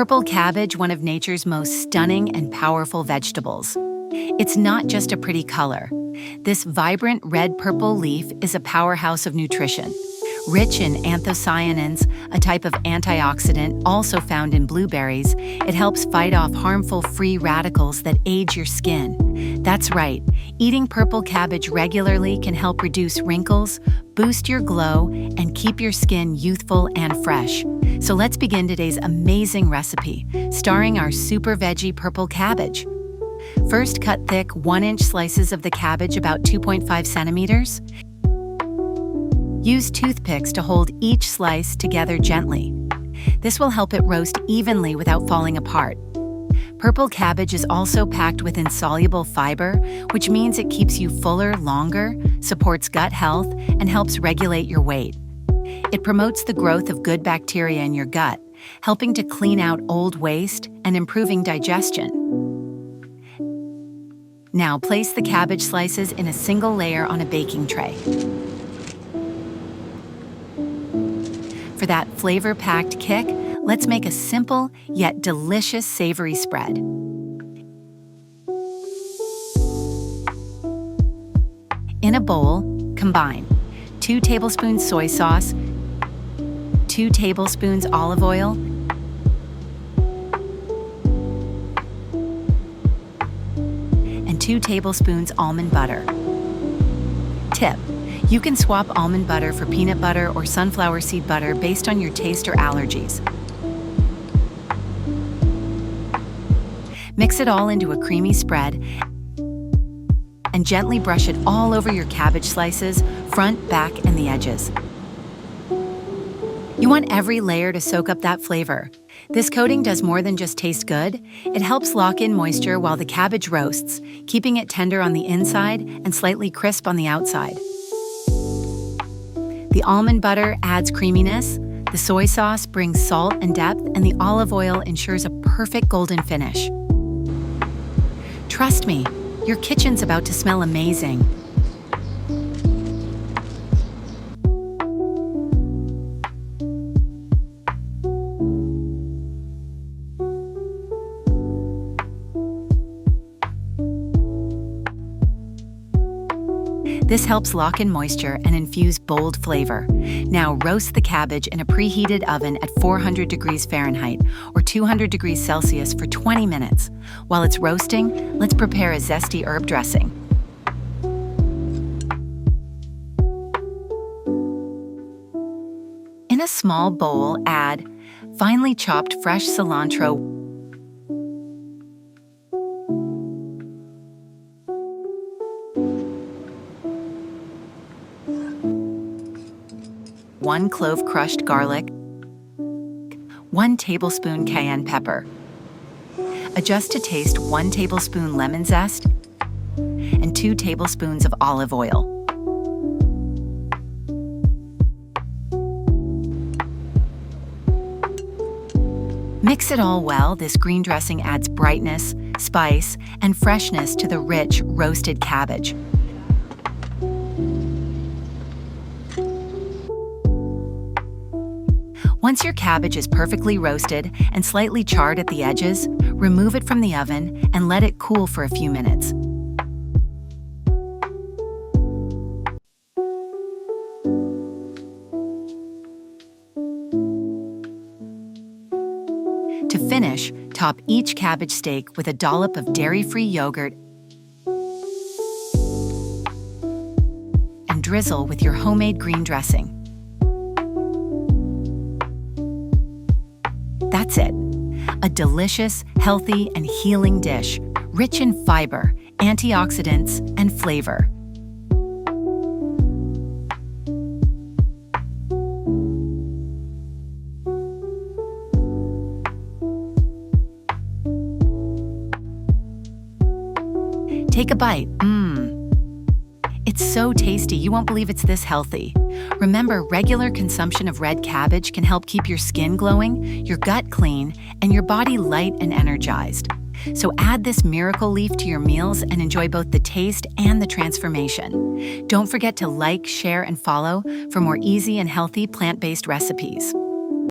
Purple cabbage, one of nature's most stunning and powerful vegetables. It's not just a pretty color. This vibrant red-purple leaf is a powerhouse of nutrition. Rich in anthocyanins, a type of antioxidant also found in blueberries, it helps fight off harmful free radicals that age your skin. That's right, eating purple cabbage regularly can help reduce wrinkles, boost your glow, and keep your skin youthful and fresh. So let's begin today's amazing recipe, starring our super veggie purple cabbage. First, cut thick 1-inch slices of the cabbage about 2.5 centimeters. Use toothpicks to hold each slice together gently. This will help it roast evenly without falling apart. Purple cabbage is also packed with insoluble fiber, which means it keeps you fuller longer, supports gut health, and helps regulate your weight. It promotes the growth of good bacteria in your gut, helping to clean out old waste and improving digestion. Now place the cabbage slices in a single layer on a baking tray. For that flavor-packed kick, let's make a simple yet delicious savory spread. In a bowl, combine 2 tablespoons soy sauce, 2 tablespoons olive oil, and 2 tablespoons almond butter. Tip: you can swap almond butter for peanut butter or sunflower seed butter based on your taste or allergies. Mix it all into a creamy spread and gently brush it all over your cabbage slices, front, back, and the edges. You want every layer to soak up that flavor. This coating does more than just taste good. It helps lock in moisture while the cabbage roasts, keeping it tender on the inside and slightly crisp on the outside. The almond butter adds creaminess, the soy sauce brings salt and depth, and the olive oil ensures a perfect golden finish. Trust me, your kitchen's about to smell amazing. This helps lock in moisture and infuse bold flavor. Now roast the cabbage in a preheated oven at 400 degrees Fahrenheit or 200 degrees Celsius for 20 minutes. While it's roasting, let's prepare a zesty herb dressing. In a small bowl, add finely chopped fresh cilantro, 1 clove crushed garlic, 1 tablespoon cayenne pepper. Adjust to taste 1 tablespoon lemon zest and 2 tablespoons of olive oil. Mix it all well. This green dressing adds brightness, spice, and freshness to the rich roasted cabbage. Once your cabbage is perfectly roasted and slightly charred at the edges, remove it from the oven and let it cool for a few minutes. To finish, top each cabbage steak with a dollop of dairy-free yogurt and drizzle with your homemade green dressing. That's it. A delicious, healthy, and healing dish, rich in fiber, antioxidants, and flavor. Take a bite. It's so tasty, you won't believe it's this healthy. Remember, regular consumption of red cabbage can help keep your skin glowing, your gut clean, and your body light and energized. So add this miracle leaf to your meals and enjoy both the taste and the transformation. Don't forget to like, share, and follow for more easy and healthy plant-based recipes.